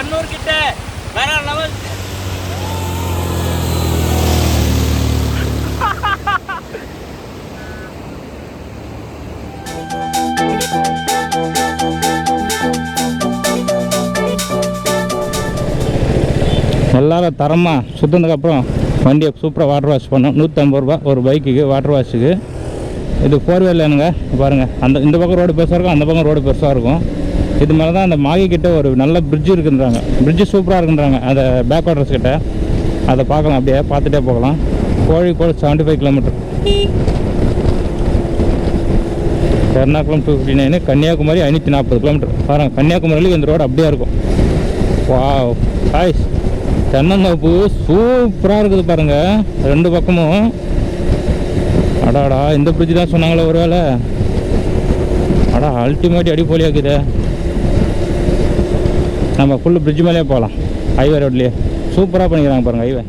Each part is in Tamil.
கண்ணூர் கிட்ட வேற லெவல். எல்லாரும் தரமாக சுற்றினதுக்கப்புறம் வண்டியை சூப்பராக வாட்டர் வாஷ் பண்ணோம். 150 ரூபா ஒரு பைக்குக்கு வாட்டர் வாஷுக்கு. இது 4 வீலருங்க. பாருங்கள், இந்த பக்கம் ரோடு பெருசாக இருக்கும், அந்த பக்கம் ரோடு பெருசாக இருக்கும். இது மேலே தான் அந்த மாகி கிட்ட ஒரு நல்ல பிரிட்ஜு இருக்குன்றாங்க. பிரிட்ஜு சூப்பராக இருக்குன்றாங்க அந்த பேக் வாட்டர்ஸ் கிட்ட. அதை பார்க்கலாம், அப்படியே பார்த்துட்டே போகலாம். Kozhikode 75 kilometre, Ernakulam 259, Kanyakumari 540 kilometre. பாருங்கள், கன்னியாகுமரியில் இந்த ரோடு அப்படியே இருக்கும். வாவ் காய்ஸ், தென்னந்தோப்பு சூப்பராக இருக்குது பாருங்கள் 2 பக்கமும். அடாடா, இந்த பிரிட்ஜ் தான் சொன்னாங்களே ஒரு வேளை. அடா அல்டிமேட் அடிப்பொலியாக இருக்குது. நம்ம ஃபுல்லு பிரிட்ஜ் மேலே போகலாம், ஹைவே ரோட்லேயே சூப்பராக பண்ணிக்கிறாங்க பாருங்கள் ஹைவே.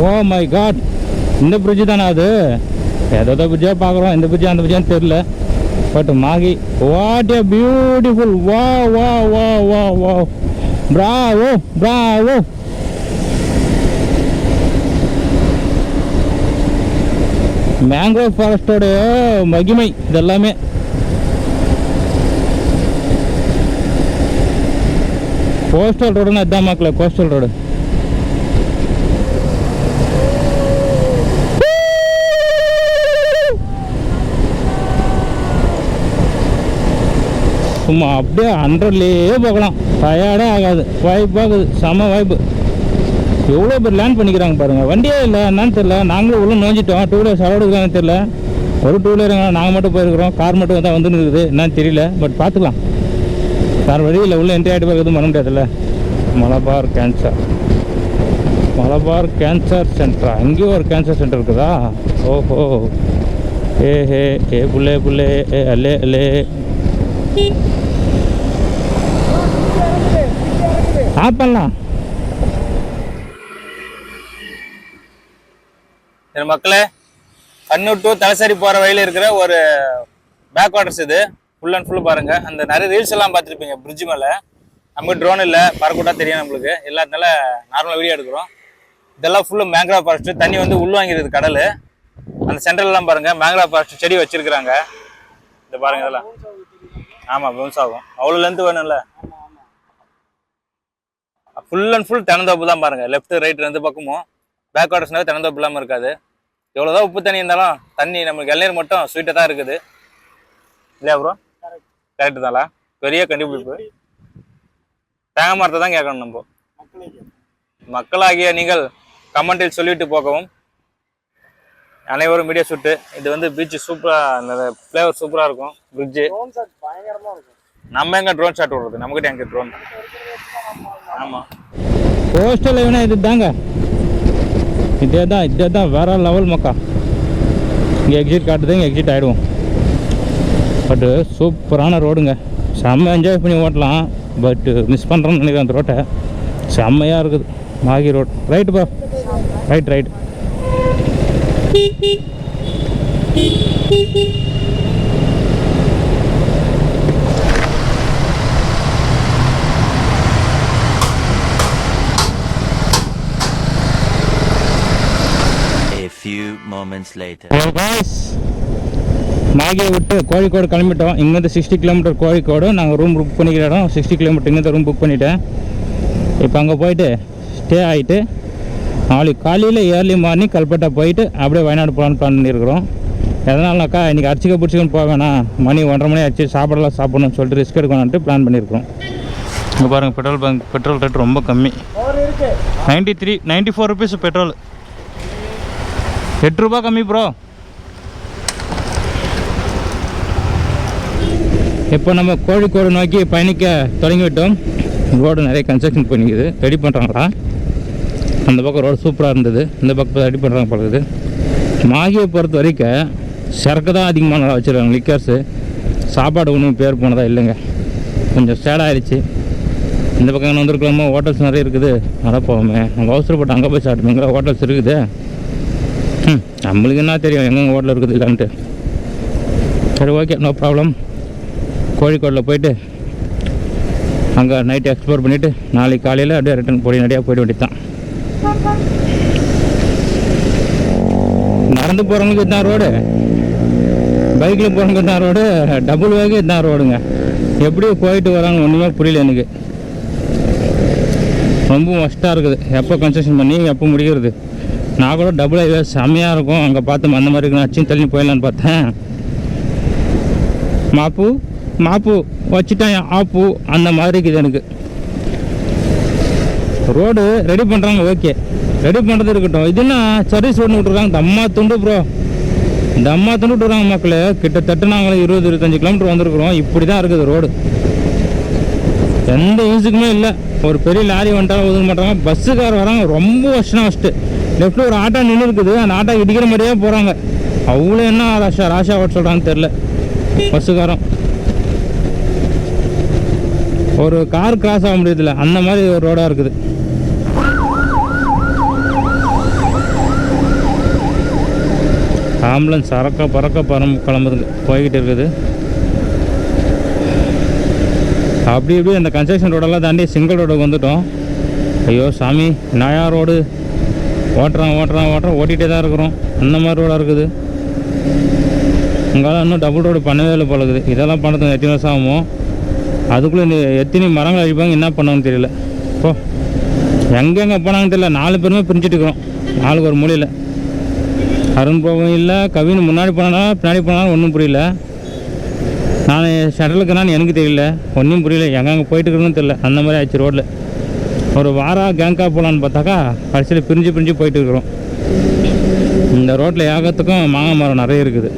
ஓ மை காட், இந்த பிரிட்ஜு தானே அது? ஏதோ பிரிட்ஜாக பார்க்குறோம், இந்த பிரிட்ஜா அந்த பிரிட்ஜான்னு தெரில. பட் மாகி, வாட் ஏ பியூட்டிஃபுல். வா வா வா வா வா, பிராவோ பிராவோ. மேங்க்ரோவ் ஃபாரஸ்டோட மகிமை இதெல்லாமே. கோஸ்டல் ரோடுன்னு அதுதான் மக்களே, கோஸ்டல் ரோடு. சும்மா அப்படியே 100லேயே போகலாம், டயர்டே ஆகாது. வாய்ப்பு ஆகுது, செம வாய்ப்பு. எவ்வளோ பேர் லேண்ட் பண்ணிக்கிறாங்க பாருங்கள். வண்டியே இல்லை என்னன்னு தெரில. நாங்களும் உள்ள நோஞ்சிட்டோம். 2 வீலர் செலவெடுக்கிறாங்கன்னு தெரில. ஒரு 2 வீலருங்க, நாங்கள் மட்டும் போயிருக்கிறோம். கார் மட்டும் தான் வந்துன்னு இருக்குது, என்னன்னு தெரியல. பட் பார்த்துக்கலாம், வேறு வழியில் உள்ள என்ட்ரி ஆகிட்டு போகிறது பண்ண முடியாதுல்ல. மலபார் கேன்சர், மலபார் கேன்சர் சென்டரா? எங்கேயும் ஒரு கேன்சர் சென்டர் இருக்குதா? ஓஹோ, ஏ ஹே ஏ புல்லே புல்லே ஏ அல்லே அல்லே. பண்ணலாம் மக்களே. கண்ணூர் டு தலசேரி போற வழியில இருக்கிற ஒரு பேக் வாட்டர்ஸ் இது. ஃபுல் அண்ட் ஃபுல் பாருங்க. அந்த நிறைய ரீல்ஸ் எல்லாம் பார்த்துருப்பீங்க பிரிட்ஜ் மேல. நமக்கு ட்ரோன் இல்லை, பறக்கூட்டா தெரியும் நம்மளுக்கு. எல்லாத்தினால நார்மலாக வீடியோ எடுக்கிறோம். இதெல்லாம் ஃபுல்லு மேங்க்ரோவ் ஃபாரஸ்ட். தண்ணி வந்து உள்வாங்கிடுது கடல். அந்த சென்டர்லாம் பாருங்க, மேங்க்ரோவ் ஃபாரஸ்ட் செடி வச்சிருக்கிறாங்க. இந்த பாருங்க இதெல்லாம். ஆமாம், பவுன்ஸ் ஆகும். அவ்வளோ லென்த் வேணும்ல. ஃபுல் அண்ட் ஃபுல் தென்னந்தோப்பு தான் பாருங்க. லெஃப்ட் ரைட் 2 பக்கமும் பேக் வாட்டர்ஸ்னாவே தென்னந்தோப்பு இல்லாமல் இருக்காது. எவ்வளோதான் உப்பு தண்ணி இருந்தாலும் தண்ணி நம்மளுக்கு இளநீர் மட்டும் ஸ்வீட்டாக தான் இருக்குது இல்லையா ப்ரோ? கரெக்டு தான்ல. பெரிய கண்டுபிடிப்பு. தேங்காய் மரத்தை தான் கேட்கணும் நம்ம. மக்களாகிய நீங்கள் கமெண்டில் சொல்லிட்டு போகவும். அனைவரும் வீடியோ ஷூட்டு. இது வந்து பீச் சூப்பராக, அந்த ஃப்ளேவர் சூப்பராக இருக்கும். பிரிட்ஜு நம்ம எங்கே ட்ரோன் ஷாட் விடுறது? நம்மகிட்ட எங்கே ட்ரோன்? ஆமாம், கோஸ்டல் வேணா இது தாங்க. இதே தான் வேற லெவல் மக்கா. இங்கே எக்ஸிட் காட்டுது, இங்கே எக்ஸிட் ஆகிடுவோம். பட்டு சூப்பரான ரோடுங்க. செம்ம என்ஜாய் பண்ணி ஓட்டலாம். பட்டு மிஸ் பண்ணுறோன்னு நினைக்கிறேன் அந்த ரோட்டை. செம்மையாக இருக்குது மாகி ரோட். ரைட்டு பா, ரைட் ரைட். மாகியை விட்டு கோழிக்கோடு கிளம்பிட்டோம். இங்கேருந்து 60 கிலோமீட்டர் கோழிக்கோடு. நாங்கள் ரூம் புக் பண்ணிக்கிற இடம் 60 கிலோமீட்டர். இங்கேருந்து ரூம் புக் பண்ணிவிட்டேன். இப்போ அங்கே போயிட்டு ஸ்டே ஆகிட்டு நாளைக்கு காலையில் ஏர்லி மார்னிங் கல்பட்டா போயிட்டு அப்படியே வயநாடு போகலான்னு பிளான் பண்ணியிருக்கிறோம். எதனாலனாக்கா இன்றைக்கி அரிசிக்க பிடிச்சிக்கன்னு போக வேணாம், மணி 1:30 மணி ஆச்சு, சாப்பாடெல்லாம் சாப்பிடணும்னு சொல்லிட்டு ரிஸ்க் எடுக்கணுன்ட்டு பிளான் பண்ணியிருக்கோம். இங்கே பாருங்கள், பெட்ரோல் ரேட் ரொம்ப கம்மி. 94 ருபீஸ் பெட்ரோல். 8 ரூபா கம்மி ப்ரோ. இப்போ நம்ம கோழிக்கோடு நோக்கி பயணிக்க தொடங்கிவிட்டோம். ரோடு நிறைய கன்ஸ்ட்ரக்ஷன் பண்ணிக்குது, ரெடி பண்ணுறாங்களா. அந்த பக்கம் ரோடு சூப்பராக இருந்தது, இந்த பக்கம் ரெடி பண்ணுறாங்க பழகுது. மாகியை பொறுத்த வரைக்கும் சரக்கு தான் அதிகமாக வச்சுருக்காங்க, லிக்கர்ஸு. சாப்பாடு ஒன்றும் பேர் போனதா இல்லைங்க, கொஞ்சம் சேடாகிடுச்சு. இந்த பக்கம் வந்துருக்கலாமா, ஹோட்டல்ஸ் நிறைய இருக்குது. அதான் போவோமே, நம்ம அவசரப்பட்டு அங்கே போய் சாப்பிட்டுங்களா, ஹோட்டல்ஸ் இருக்குது. நம்மளுக்கு என்ன தெரியும் எங்கெங்கே ஹோட்டல் இருக்குது இல்லைன்ட்டு. சரி, ஓகே, நோ ப்ராப்ளம். கோழிக்கோடில் போயிட்டு அங்கே நைட்டு எக்ஸ்ப்ளோர் பண்ணிவிட்டு நாளைக்கு காலையில் அப்படியே ரிட்டன் பொடிநடியாக போயிட வேண்டியது தான். நடந்து போகிறவங்களுக்கு இதுதான் ரோடு, பைக்கில் போகிறவங்களுக்கு இதுதான் ரோடு, டபுள் வேக்கு இதுதான் ரோடுங்க. எப்படி போயிட்டு வராங்க ஒன்றுமே புரியல எனக்கு. ரொம்ப மஸ்ட்டாக இருக்குது. எப்போ கன்ஸ்ட்ரக்ஷன் பண்ணி எப்போ முடிகிறது. நான் கூட டபுள் ஹைவே செம்மையாக இருக்கும் அங்கே பார்த்து அந்த மாதிரி இருக்கு, அச்சின்னு தள்ளி போயிடலான்னு பார்த்தேன். மாப்பு வச்சுட்டேன் ஆப்பு அந்த மாதிரி இருக்குது எனக்கு. ரோடு ரெடி பண்ணுறாங்க, ஓகே, ரெடி பண்ணுறது இருக்கட்டும். இதுன்னா சர்வீஸ் ரோடு விட்டுருக்காங்க, தம்மா துண்டு ப்ரோ, தம்மா துண்டு விட்டுறாங்க மக்கள். கிட்டத்தட்ட நாங்கள் 20-25 கிலோமீட்டர் வந்திருக்கிறோம். இப்படி தான் இருக்குது ரோடு, எந்த யூஸுக்குமே இல்லை. ஒரு பெரிய லாரி வந்துட்டாலும் ஒதுக்க மாட்டாங்க. பஸ்ஸுக்கார வராங்க, ரொம்ப ஃபஸ்ட்டு லெஃப்ட்டில் ஒரு ஆட்டோ நின்று இருக்குது, அந்த ஆட்டோ இடிக்கிற மாதிரியே போகிறாங்க. அவ்வளோ என்ன ராஷா ஓட்ட சொல்கிறான்னு தெரில பஸ்ஸுக்காரன். ஒரு கார் கிராஸ் ஆக முடியுதுல்ல, அந்த மாதிரி ஒரு ரோடாக இருக்குது. ஆம்புலன்ஸ் பறக்க கிளம்புது, போய்கிட்டு இருக்குது. அப்படி இப்படி அந்த கன்ஸ்ட்ரக்ஷன் ரோடெல்லாம் தாண்டி சிங்கிள் ரோடுக்கு வந்துட்டோம். ஐயோ சாமி, நாயா ரோடு ஓட்டுறான் ஓட்டிகிட்டே தான் இருக்கிறோம். அந்த மாதிரி ரோடாக இருக்குது. இங்கெல்லாம் இன்னும் டபுள் ரோடு பண்ணவே இல்லை போலக்குது. இதெல்லாம் பண்ணுறதுக்கு எத்தனை வருஷம் ஆகும். அதுக்குள்ளே இந்த எத்தனை மரங்கள் அழிப்பாங்க, என்ன பண்ணாங்கன்னு தெரியல. இப்போ எங்கெங்கே போனாங்கன்னு தெரியல. 4 பேருமே பிரிஞ்சுட்டு இருக்கிறோம், ஆளுக்கு ஒரு மூலையில். அருண் போகவும் இல்லை, கவின் முன்னாடி போனாலும் பின்னாடி போனாலும் ஒன்றும் புரியல. நான் ஷட்டலுக்குனான்னு எனக்கு தெரியல, ஒன்றும் புரியல, எங்கெங்கே போயிட்டு இருக்கிறோன்னு தெரியல. அந்த மாதிரி ஆச்சு ரோட்டில். ஒரு வாரம் கேங்காக போகலான்னு பார்த்தாக்கா கடைசியில் பிரிஞ்சு போயிட்டு இருக்கிறோம். இந்த ரோட்டில் ஏகத்துக்கும் மாங்காய் மரம் நிறைய இருக்குது,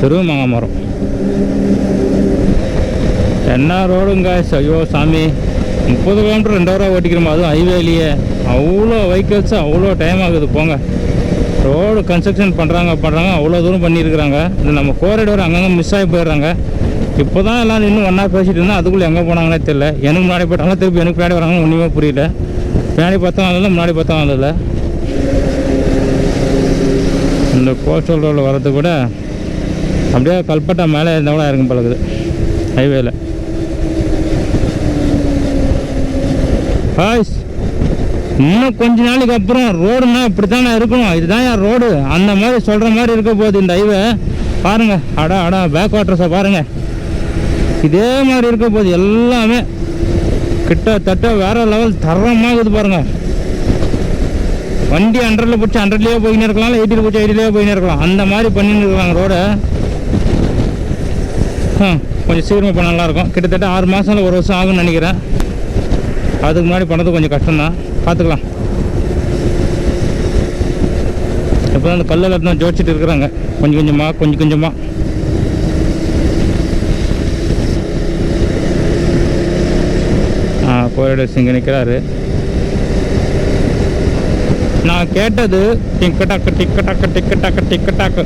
தெரு மாங்காய் மரம். என்ன ரோடுங்க, ஐயோ சாமி, 30 கிலோமீட்டர் 2 ஹவராக ஓட்டிக்கிறோம், அதுவும் ஹைவேலியே. அவ்வளோ வெஹிக்கிள்ஸ், அவ்வளோ டைம் ஆகுது போங்க. ரோடு கன்ஸ்ட்ரக்ஷன் பண்ணுறாங்க அவ்வளோ தூரம் பண்ணியிருக்கிறாங்க. இது நம்ம கோரிடோர் அங்கங்கே மிஸ் ஆகி போயிடுறாங்க. இப்போ தான் எல்லாம் இன்னும் ஒன்றா பேசிகிட்டு இருந்தால் அதுக்குள்ளே எங்கே போனாங்கன்னே தெரியல. எனக்கு முன்னாடி போயிட்டாங்க, திருப்பி எனக்கு பின்னாடி வராங்க, ஒன்றுமே புரியல. பின்னாடி பார்த்தா அதில் முன்னாடி பார்த்தா அதில். இந்த கோஸ்டல் ரோடில் வரது கூட அப்படியே கல்பட்டா மேலே இருந்தால் கூட இருக்கும் பழகுது ஹைவேல. ஹாய்ஸ், இன்னும் கொஞ்ச நாளைக்கு அப்புறம் ரோடுன்னா இப்படி தானே இருக்கணும், இதுதான் என் ரோடு அந்த மாதிரி சொல்கிற மாதிரி இருக்க போகுது இந்த ஹைவே. பாருங்கள், அடா பேக் வாட்டர்ஸை பாருங்கள், இதே மாதிரி இருக்க போகுது எல்லாமே. கிட்டத்தட்ட வேறு லெவல் தரமாகுது பாருங்கள். வண்டி 100ல் பிடிச்சி 100லேயே போயின்னு இருக்கலாம், 80ல் பிடிச்சி 80லேயே போயின்னு இருக்கலாம், அந்த மாதிரி பண்ணின்னு இருக்காங்க ரோடை. கொஞ்சம் சீக்கிரமாக பண்ண நல்லாயிருக்கும். கிட்டத்தட்ட 6 மாதம் 1 வருஷம் ஆகும்னு நினைக்கிறேன். அதுக்கு முன்னாடி பண்ணது கொஞ்சம் கஷ்டம்தான், பார்த்துக்கலாம். இப்போ தான் அந்த கல்லில் தான் ஜோடிச்சிட்டு இருக்கிறாங்க கொஞ்சம் கொஞ்சமாக. கோரிடர் சிங்க நிற்கிறாரு. நான் கேட்டது டிக்கட்டாக்கு,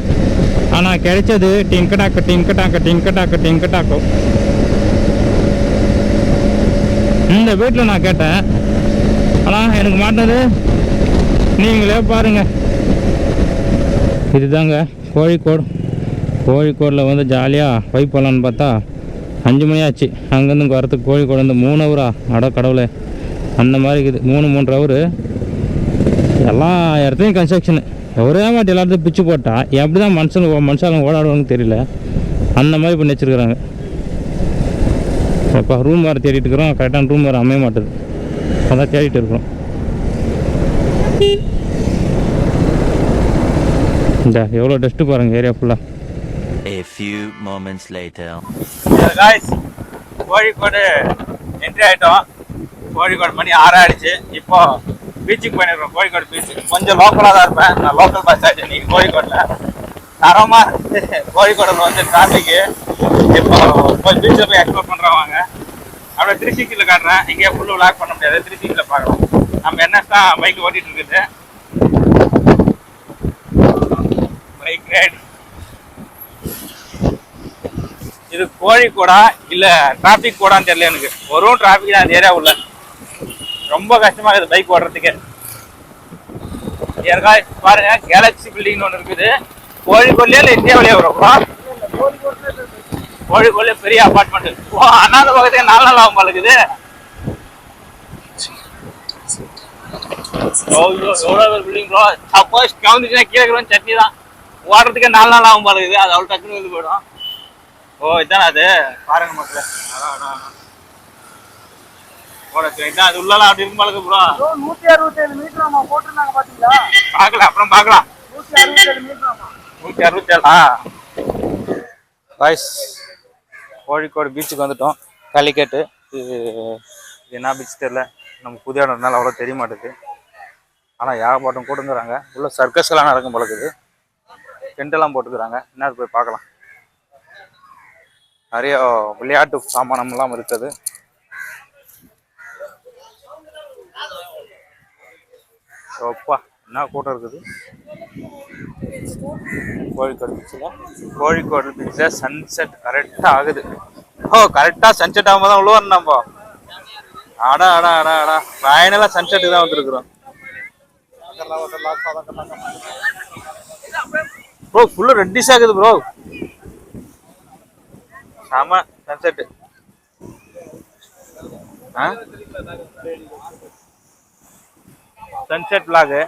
ஆனால் கிடைச்சது டிங்கட்டாக்கு. இந்த வீட்டில் நான் கேட்டேன், ஆனால் எனக்கு மாட்டினது நீங்களே பாருங்க. இதுதாங்க கோழிக்கோடில் வந்து ஜாலியாக வைப் பண்ணலான்னு பார்த்தா 5 மணி ஆச்சு. அங்கேருந்து வரத்துக்கு கோழிக்கோடு வந்து 3 ஹவரா, அட கடவுளே, அந்த மாதிரி இருக்குது. 3-3 ஹவரு. எல்லா இடத்துலையும் கன்ஸ்ட்ரக்ஷனு. ஒரே மாட்டி எல்லாத்தையும் பிச்சு போட்டால் எப்படி தான் மனுஷாலும் ஓடாடுவாங்கன்னு தெரியல, அந்த மாதிரி பண்ணி வச்சுருக்குறாங்க. இப்போ ரூம் வேறு தேடிட்டு இருக்கிறோம், கரெக்டான ரூம் வேறு அமைய மாட்டுது, அதான் தேடிட்டு இருக்கிறோம். இந்த எவ்வளோ டஸ்ட்டு பாருங்கள் ஏரியா ஃபுல்லாக. A few moments later. Guys Kozhikode entry ஆகிட்டோம். கோழிக்கோடு மணி 6 ஆயிடுச்சு. இப்போ பீச்சுக்கு போயிருக்கோம். கோழிக்கோடு பீச்சு கொஞ்சம் லோக்கலாக தான் இருப்பேன். நான் லோக்கல் பஸ் ஆகிடுச்சு இன்னைக்கு கோழிக்கோட்டில். தரமாக இருக்குது கோழிக்கோடில் வந்து டிராஃபிக்கு. இப்போ போய் பீச்சில் போய் எக்ஸ்ப்ளோர் பண்ணுறவாங்க. அப்படியே 360 காட்டுறேன். இங்கே ஃபுல்லு விளாக் பண்ண முடியாது. 360 பார்க்கலாம். நம்ம என்எஸ் தான் பைக் ஓட்டிகிட்டு இருக்குது. Bike ride. இது கோழிக்கோடா இல்லை டிராஃபிக் கோடான்னு தெரியல எனக்கு. ஒரு டிராஃபிக் தான் அந்த ஏரியா உள்ள. ரொம்ப கஷ்டமாக இருக்குது பைக் ஓடுறதுக்கு. ஏற்காய் பாருங்க கேலக்ஸி பில்டிங்னு ஒன்று இருக்குது. கோழிக்கோட்லயே இல்லை இந்தியாவிலேயே வரும். கோழிக்கோட்ல பெரிய அபார்ட்மெண்ட். அண்ணாத பக்கத்துக்கு 4 நாள் ஆகும் பழகுது. எவ்வளோ பில்டிங் ப்ரோ. சப்போஸ் கவுந்துச்சுன்னா கீழே இருக்கிறவங்க சட்னி தான். ஓடுறதுக்கே 4 நாள் ஆகும் பழகுது. அது அவ்வளோ டக்குன்னு வந்து போயிடும். ஓ இதானே அது பாருங்க மக்களே. இதான் அது உள்ளலாம் அப்படி இருக்கும் பழகு ப்ரோ. 167 மீட்டராமா போட்டுருந்தாங்க பாத்தீங்களா? பார்க்கலாம் அப்புறம் பார்க்கலாம். 167 மீட்டராமா. 167 பாய்ஸ் கோழிக்கோடு பீச்சுக்கு வந்துட்டோம். காலிக்கட்டு இது என்ன பீச் தெரியல. நம்ம புதிய இடம்னால அவ்வளோ தெரிய மாட்டேது. ஆனால் ஏகப்பட்டம் கூட்டுங்கிறாங்க. உள்ள சர்க்கஸ்லாம் நடக்கும் பழகுது. டென்ட்டெல்லாம் போட்டுக்கிறாங்க. என்ன போய் பார்க்கலாம். நிறைய விளையாட்டு சாமானம்லாம் இருக்குது. அப்பா என்ன கூட்டம் இருக்குது கோழிக்கோடு பீச்சில். கோழிக்கோடு பீச்சில் சன்செட் கரெக்டாக ஆகுது. ஓ கரெக்டாக சன்செட் ஆகும்போது தான் உள்ள வரணும் நம்ம. அடா அடா அடா அடா ஃபைனலாக சன்செட்டுக்கு தான் வந்துருக்குறோம். ப்ரோ ஃபுல்லு ரெட்டிஷ் ஆகுது ப்ரோ. ஆமா சன்செட். சன்செட் விளாகு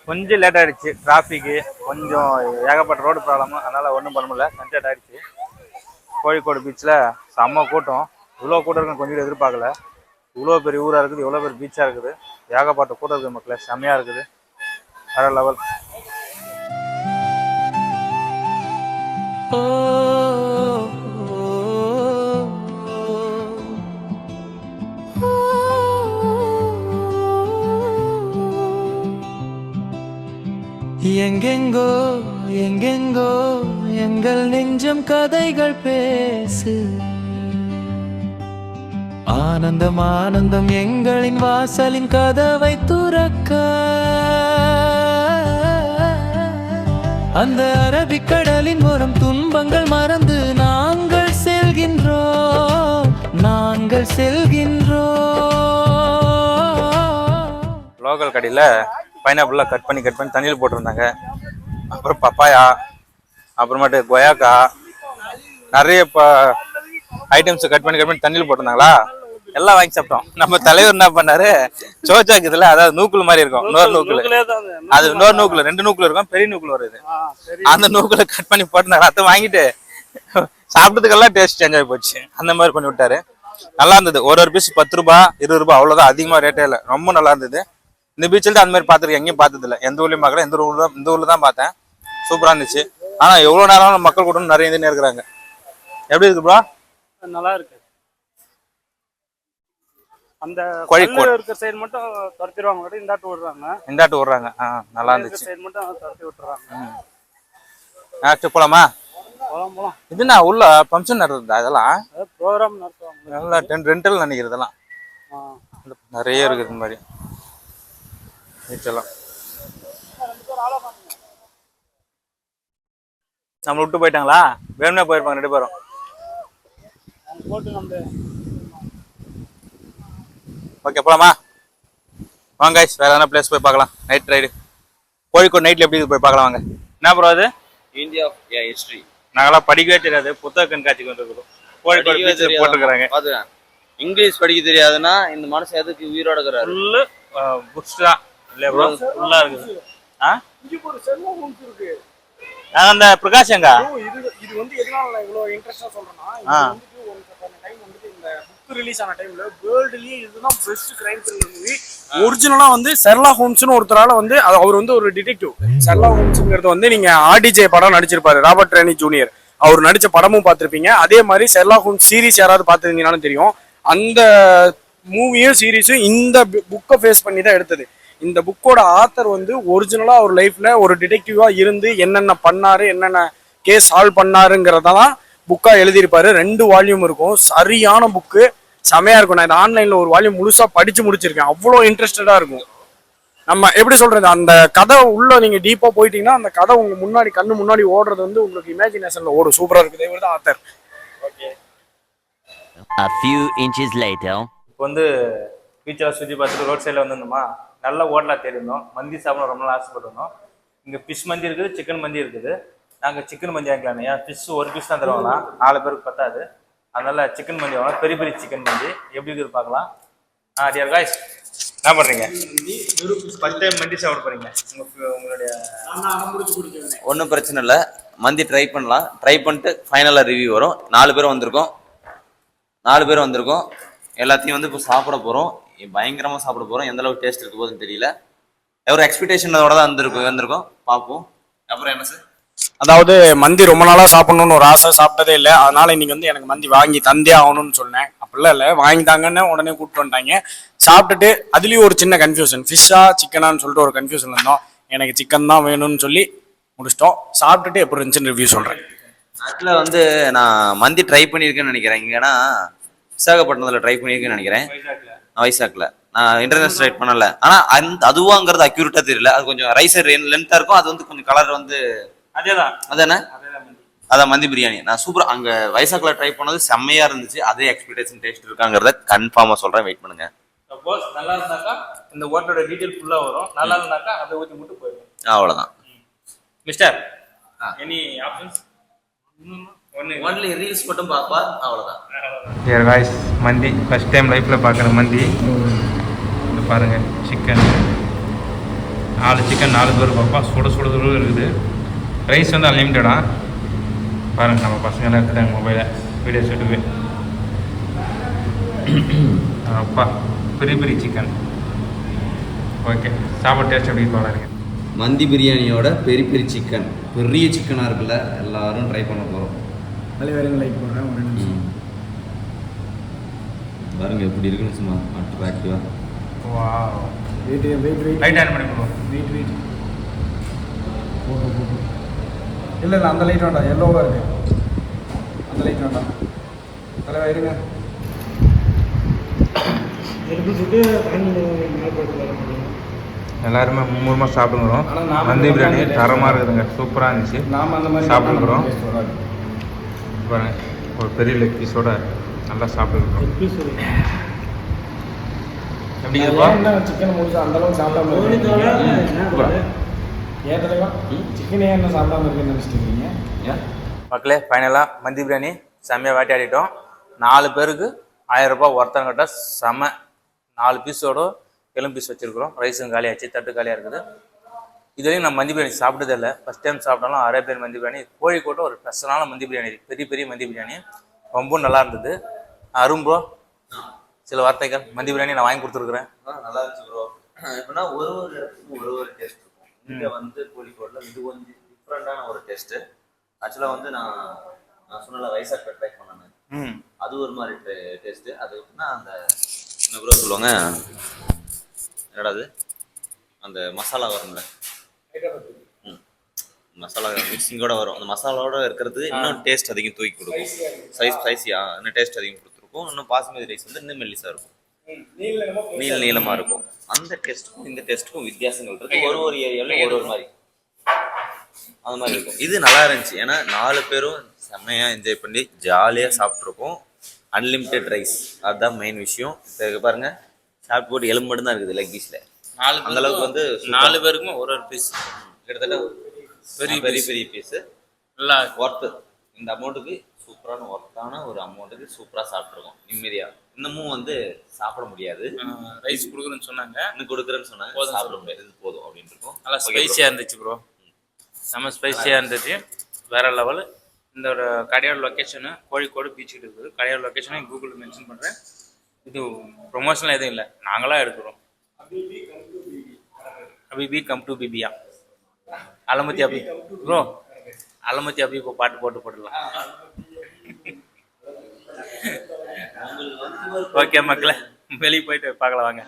கொஞ்சம் லேட் ஆயிடுச்சு. டிராஃபிக்கு கொஞ்சம் ஏகப்பட்ட ரோடு ப்ராப்ளம். அதனால ஒன்றும் பண்ண முடியல. சன்செட் ஆயிடுச்சு. கோழிக்கோடு பீச்சில் செம்ம கூட்டம். இவ்வளோ கூட்டம் இருக்குன்னு கொஞ்சம் எதிர்பார்க்கல. இவ்வளோ பெரிய ஊராக இருக்குது. இவ்வளோ பெரிய பீச்சாக இருக்குது. ஏகப்பட்ட கூட்டம் இருக்குது மக்களே. செம்மையாக இருக்குது. வேற லெவல். எங்கெங்கோ எங்கெங்கோ எங்கள் நெஞ்சம் கதைகள் பேசு. ஆனந்தம் ஆனந்தம் எங்களின் வாசலின் கதவை துறக்க. அந்த அரபிக்கடலின் ஓரம் துன்பங்கள் மறந்து நாங்கள் செல்கின்றோம். நாங்கள் செல்கின்றோம். லோக்கல் கடையில் பைனாப்பிள்லாம் கட் பண்ணி தண்ணியில் போட்டிருந்தாங்க. அப்புறம் பப்பாயா, அப்புறமேட்டு கொயாக்கா, நிறைய ஐட்டம்ஸ் கட் பண்ணி தண்ணியில் போட்டிருந்தாங்களா. எல்லாம் வாங்கி சாப்பிட்டோம். நம்ம தலைவர் என்ன பண்ணாரு, சோச்சாக்கு இதுல அதாவது நூக்குல மாதிரி இருக்கும். இன்னொரு நூக்குல அது இன்னொரு நூக்குல 2 நூக்குல இருக்கும். பெரிய நூக்குல வருது. அந்த நூக்குல கட் பண்ணி போட்டிருந்தாங்க. அதை வாங்கிட்டு சாப்பிட்டதுக்கெல்லாம் டேஸ்ட் சேஞ்ச் ஆகி போச்சு. அந்த மாதிரி பண்ணி விட்டாரு. நல்லா இருந்தது. ஒரு பீஸ் 10 ரூபாய் 20 ரூபாய் அவ்வளவுதான். அதிகமா ரேட்டே இல்லை. ரொம்ப நல்லா இருந்தது. இந்த பீச்சில் தான் அந்த மாதிரி பார்த்துருக்கேன். எங்கேயும் பார்த்தது இல்லை. எந்த ஊர்லயும் பார்க்கல. இந்த ஊர்ல தான் பார்த்தேன். சூப்பரா இருந்துச்சு. ஆனா எவ்வளவு நேரம் மக்கள் கூட்டம் நிறைய இருந்துன்னு இருக்கிறாங்க. எப்படி இருக்கு ப்ரோ? நல்லா இருக்கு. அந்த கோழிக்கோடு இருக்கிற சைடு மட்டும் துரத்திடுவாங்க. இந்தாட்டு விடுறாங்க. நல்லா இருந்துச்சு. சைடு மட்டும் துரத்தி விட்டுறாங்க. போலாமா? போலாம். இதுனா உள்ள ஃபங்க்ஷன் நடக்குதா? இதெல்லாம் ப்ரோக்ராம் நடத்துவாங்க. நல்லா ரெண்டல் நினைக்கிறது. இதெல்லாம் நிறைய இருக்குது இந்த மாதிரி நீச்சலாம். நம்மளை விட்டு போயிட்டாங்களா? வேணும்னா போயிருப்பாங்க 2 பேரும். ஓகே போலாமா? வாங்க கைஸ், வேற எதனா பிளேஸ் போய் பார்க்கலாம். நைட் ரைடு கோழிக்கோடு நைட்ல எப்படி போய் பார்க்கலாம் வாங்க. என்ன ப்ரோ அது? India of history. நாங்களாம் படிக்கவே தெரியாது. புத்தக கண்காட்சிக்கு வந்துருக்கோம். கோழிக்கோடு பீச்சில் போட்டுருக்காங்க. பாத்துறேன். இங்கிலீஷ் படிக்க தெரியாதுன்னா இந்த மனுஷன் எதுக்கு உயிரோட இருக்கிறாரு? ஃபுல்லு புக்ஸ் தான் இல்லையா ப்ரோ? ஃபுல்லா இருக்குது. இங்க ஒரு செல்வம் ரூம்ஸ் இருக்கு. அந்த பிரகாஷ் எங்க? இது வந்து எதனால நான் இவ்வளவு இன்ட்ரெஸ்டா சொல்றேன்னா, இது வந்து ஒரு டைம் வந்து இந்த புக் ரிலீஸ் ஆன டைம்ல வேர்ல்ட்லயே இதுதான் பெஸ்ட் கிரைம் த்ரில்லர் மூவி ஒரிஜினலா வந்து ஷெர்லாக் ஹோம்ஸ்னு ஒருத்தரால வந்து அவர் வந்து ஒரு டிடெக்டிவ். ஷெர்லாக் ஹோம்ஸ்ங்கிறது வந்து நீங்க ஆர்டிஜே படம் நடிச்சிருப்பாரு, ராபர்ட் ரெனி ஜூனியர். அவர் நடிச்ச படமும் பார்த்திருப்பீங்க. அதே மாதிரி ஷெர்லாக் ஹோம்ஸ் சீரிஸ் யாராவது பார்த்துருந்தீங்கன்னாலும் தெரியும். அந்த மூவியும் சீரீஸும் இந்த புக்கை ஃபேஸ் பண்ணி தான் எடுத்தது. இந்த புக்கோட ஆத்தர் வந்து ஒரிஜினலா அவர் லைஃப்ல ஒரு டிடெக்டிவா இருந்து என்னென்ன பண்ணாரு, என்னென்ன கேஸ் சால்வ் பண்ணாருங்கிறதான் புக்கா எழுதியிருப்பாரு. 2 வால்யூம் இருக்கும். சரியான புக்கு, செமையா இருக்கும். நான் ஆன்லைன்ல ஒரு வால்யூம் முழுசா படிச்சு முடிச்சிருக்கேன். அவ்வளோ இன்ட்ரெஸ்டடா இருக்கும். நம்ம எப்படி சொல்றது, அந்த கதை உள்ள நீங்க டீப்பா போயிட்டீங்கன்னா அந்த கதை உங்க முன்னாடி கண்ணு முன்னாடி ஓடுறது வந்து உங்களுக்கு இமேஜினேஷன்ல ஓடும். சூப்பரா இருக்குது. இவர் தான் author. A few inches later. இப்போ வந்து பீச்செல்லாம் சுற்றி பார்த்துட்டு ரோட் சைடில் வந்துருந்தோமா, நல்ல ஹோட்டலாக தெரிந்தோம். மந்தி சாப்பிட ரொம்ப நாள் ஆசைப்பட்டிருந்தோம். இங்கே ஃபிஷ் மந்தி இருக்குது, சிக்கன் மந்தி இருக்குது. நாங்கள் சிக்கன் மந்தி வாங்கிக்கலாம். ஏன் ஃபிஷ் ஒரு பீஸ் தான் தருவாங்களா, 4 பேருக்கு பத்தாது. அதனால சிக்கன் மந்தி வாங்கலாம். பெரிய பெரிய சிக்கன் மந்தி எப்படி இருக்குது பார்க்கலாம். டியர் காய்ஸ், என்ன பண்ணுறீங்க? ஃபர்ஸ்ட் டைம் மந்தி சாப்பிட போகிறீங்க. உங்களுடைய ஒன்றும் பிரச்சனை இல்லை, மந்தி ட்ரை பண்ணலாம். ட்ரை பண்ணிட்டு ஃபைனலாக ரிவ்யூ வரும். 4 பேர் வந்திருக்கோம். எல்லாத்தையும் வந்து இப்போ சாப்பிட போகிறோம். பயங்கரமாக சாப்பிட போகிறோம். எந்த அளவுக்கு டேஸ்ட் இருக்க போதுன்னு தெரியல. ஒரு எக்ஸ்பெக்டேஷனோட தான் வந்திருக்கோம். பார்ப்போம். அப்புறம் என்ன சார், அதாவது மந்தி ரொம்ப நாளா சாப்பிடணும்னு ஒரு ஆசை, சாப்பிட்டதே இல்லை. அதனால இன்னைக்கு வந்து எனக்கு மந்தி வாங்கி தந்தே ஆகணும்னு சொன்னேன். அப்படிலாம் இல்லை, வாங்கி தாங்கன்னு உடனே கூப்பிட்டு வந்துட்டாங்க. சாப்பிட்டுட்டு அதுலேயும் ஒரு சின்ன கன்ஃபியூஷன், ஃபிஷ்ஷா சிக்கனான்னு சொல்லிட்டு ஒரு கன்ஃபியூஷன் இருந்தோம். எனக்கு சிக்கன் தான் வேணும்னு சொல்லி முடிச்சிட்டோம். சாப்பிட்டுட்டு எப்படி இருந்துச்சுன்னு ரிவ்யூ சொல்கிறேன். ஆக்சுவலாக வந்து நான் மந்தி ட்ரை பண்ணியிருக்கேன்னு நினைக்கிறேன். இங்கன்னா விசாகப்பட்டினத்தில் ட்ரை பண்ணியிருக்கேன்னு நினைக்கிறேன். வைசாக்ல நான் இன்டர்நேஷனல் ட்ரை பண்ணல. ஆனால் அதுவாங்கிறது அக்யூரேட்டாக தெரியல. அது கொஞ்சம் ரைஸர் லென்த்தாக இருக்கும். அது வந்து கொஞ்சம் கலர் வந்து அதானே அதான் மந்தி பிரியாணி. நான் சூப்பர் அங்கே வைசாக்ல ட்ரை பண்ணது செம்மையாக இருந்துச்சு. அதே எக்ஸ்பெக்டேஷன் டேஸ்ட் இருக்காங்கிறத கன்ஃபார்மாக சொல்கிறேன். வெயிட் பண்ணுங்க. சப்போஸ் நல்லா இருந்தாக்கா இந்த ஹோட்டலோட டீட்டெயில் ஃபுல்லாக வரும். நல்லா இருந்தாக்கா அதை ஊற்றி மட்டும் போயிடும். அவ்வளோதான். Mister, any options? Only reels மட்டும் பார்ப்பா, அவ்வளோதான். டியர் காய்ஸ், மந்தி ஃபஸ்ட் டைம் லைஃப்பில் பார்க்குற மந்தி. இது பாருங்கள், சிக்கன் 4 சிக்கன் 4 பேர் பார்ப்பா. சுட இருக்குது. ரைஸ் வந்து அன்லிமிட்டடா. பாருங்கள், நம்ம பசங்களாம் எடுத்துட்டாங்க மொபைலை வீடியோ ஷூட்டுக்கு. அப்பா, பெரிய சிக்கன். ஓகே, சாப்பாடு டேஸ்ட் எப்படி பாருங்க. மந்தி பிரியாணியோட பெரிய சிக்கன், பெரிய சிக்கனாக இருக்குல்ல, எல்லாரும் ட்ரை பண்ண போகிறோம். லைக் பண்ணுறேன். பாருங்க எப்படி இருக்குன்னு, சும்மா அட்ராக்டிவாக. வாவ், வெயிட் லைட் ஆன் பண்ணி போடுவோம். வெயிட் இல்லை அந்த லைட் வேண்டாம், எல்லோவாக இருக்கு. அந்த லைட் வேண்டாம். தலைவா இருங்க. எல்லாருமே மும்முரமாக சாப்பிடுங்கிறோம். மந்தி பிரியாணி தரமாக இருக்குதுங்க, சூப்பராக இருந்துச்சு. நாம் அந்த மாதிரி சாப்பிட்டுக்கிறோம். பாருங்க, ஒரு பெரிய லெக் பீஸோட நல்லா சாப்பிட்டுக்கிறோம். எப்படி இருக்குப்பா? சிக்கன் முடிச்சா அந்த அளவுக்கு சாப்பிடாம ஏன் தலைவா சிக்கனே என்ன சாப்பிடாம இருக்குன்னு நினச்சிட்டு மக்களே, ஃபைனலாக மந்தி பிரியாணி செம்மையாக வேட்டையாடிட்டோம். 4 பேருக்கு 1000 ரூபாய் ஒருத்தங்கிட்ட செம. 4 பீஸோட எலும்பு பீஸ் வச்சுருக்குறோம். ரைஸும் காலியாச்சு, தட்டு காலியாக இருக்குது. இதுவரையும் நான் மந்தி பிரியாணி சாப்பிட்டதே இல்லை. ஃபஸ்ட் டைம் சாப்பிட்டாலும் அரேபியன் மந்தி பிரியாணி. கோழிக்கோட்டை ஒரு ஸ்பெஷலான மந்தி பிரியாணி, பெரிய மந்தி பிரியாணி ரொம்ப நல்லா இருந்தது. அருண் ப்ரோ, சில வார்த்தைகள். மந்தி பிரியாணி நான் வாங்கி கொடுத்துருக்குறேன். நல்லா இருந்துச்சு ப்ரோ. எப்படின்னா ஒரு இடத்துக்கு ஒரு டேஸ்ட் இருக்கும். இங்கே வந்து கோழிக்கோட்டில் இது கொஞ்சம் டிஃப்ரெண்டான ஒரு டேஸ்ட்டு. ஆக்சுவலாக வந்து நான் சொன்ன வைசாக்ல ட்ரை பண்ணேன். அது ஒரு மாதிரி டேஸ்ட்டு. அது எப்படின்னா அந்த என்ன ப்ரோ சொல்லுவாங்க, என்னடாது அந்த மசாலா வரும்ல, மசாலா மிக்சிங்கோட வரும். அந்த மசாலாவோட இருக்கிறது இன்னும் டேஸ்ட் அதிகம் தூக்கி கொடுக்கும். ஸ்பைசியாக இன்னும் டேஸ்ட் அதிகம் கொடுத்துருக்கும். இன்னும் பாசுமதி ரைஸ் வந்து இன்னும் மெல்லிஸாக இருக்கும், நீளமாக இருக்கும். அந்த டேஸ்ட்டுக்கும் இந்த டேஸ்ட்டுக்கும் வித்தியாசங்கள் இருக்குது. ஒரு ஏரியாவிலும் ஒரு மாதிரி அந்த மாதிரி இருக்கும். இது நல்லா இருந்துச்சு. ஏன்னா 4 பேரும் செம்மையாக என்ஜாய் பண்ணி ஜாலியாக சாப்பிட்ருக்கோம். அன்லிமிட்டெட் ரைஸ், அதுதான் மெயின் விஷயம். இப்போ பாருங்க, சாப்பிட்டு போட்டு எலும்பு மட்டும் தான் இருக்குது லெக் பீஸில். அந்த அளவுக்கு வந்து 4 பேருக்குமே ஒரு பீஸ் கிட்டத்தட்ட பெரிய பீஸு. நல்லா ஒர்த்து. இந்த அமௌண்ட்டுக்கு சூப்பரான ஒர்த்தான ஒரு அமௌண்ட்டுக்கு சூப்பராக சாப்பிட்ருக்கோம் நிம்மதியாக. இன்னமும் வந்து சாப்பிட முடியாது. ரைஸ் கொடுக்குறேன்னு சொன்னாங்க, இன்னும் கொடுக்குறேன்னு சொன்னாங்க. சாப்பிட முடியாது, இது போதும் அப்படின்னு இருக்கும். நல்லா ஸ்பைசியாக இருந்துச்சு ப்ரோ, செம்ம ஸ்பைசியாக இருந்துச்சு, வேற லெவல். இந்த ஒரு கடையோட லொக்கேஷனு கோழிக்கோடு பீச்சுக்கிட்ட இருக்குது. கடையோட லொக்கேஷனை கூகுளில் மென்ஷன் பண்ணுறேன். இது ப்ரொமோஷன்லாம் எதுவும் இல்லை, நாங்களாக எடுக்கிறோம். அபிபி கம் டு பிபியா அலமத்தி அபி ப்ரோ அலமத்தி அபி இப்போ பாட்டு போட்டுடலாம். ஓகே மக்களே, வெளியே போயிட்டு பார்க்கலாம் வாங்க.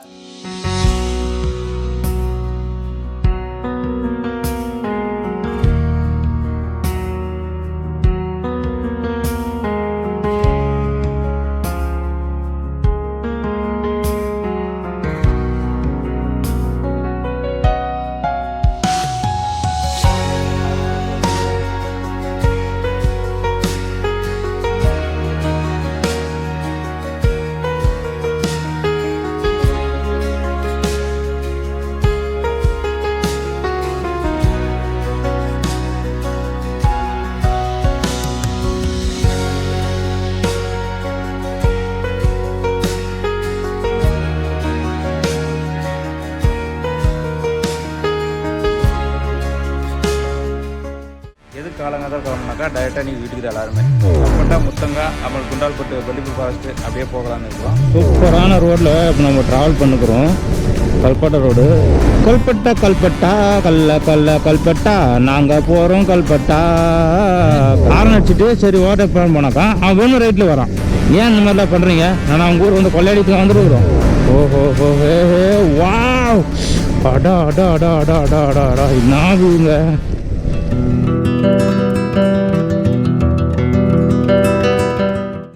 காலங்காதான் கிளம்புனாக்கா டைரெக்டாக நீங்கள் வீட்டுக்கு தான் எல்லாருமே கல்பட்டா முத்தங்கா அப்புறம் குண்டால்பட்டு பள்ளிப்பூர் ஃபாரஸ்ட்டு அப்படியே போகலான்னு இருக்கோம். சூப்பரான ரோட்டில் இப்போ நம்ம ட்ராவல் பண்ணுக்கிறோம். கல்பட்டா ரோடு, கல்பட்டா கல்பட்டா நாங்கள் போகிறோம் கல்பட்டா. காரணம் அடிச்சுட்டு சரி ஓட்ட பிளான் போனாக்கா அவன் வேணும் ரைட்டில் வரான். ஏன் இந்த மாதிரிலாம் பண்ணுறீங்க? நான் அவங்க ஊர் வந்து கொள்ளையடிக்கு வந்துருக்குறோம். ஓஹோ ஹே வா அடா அடா அடா அடா அடா அடா அடா என்ன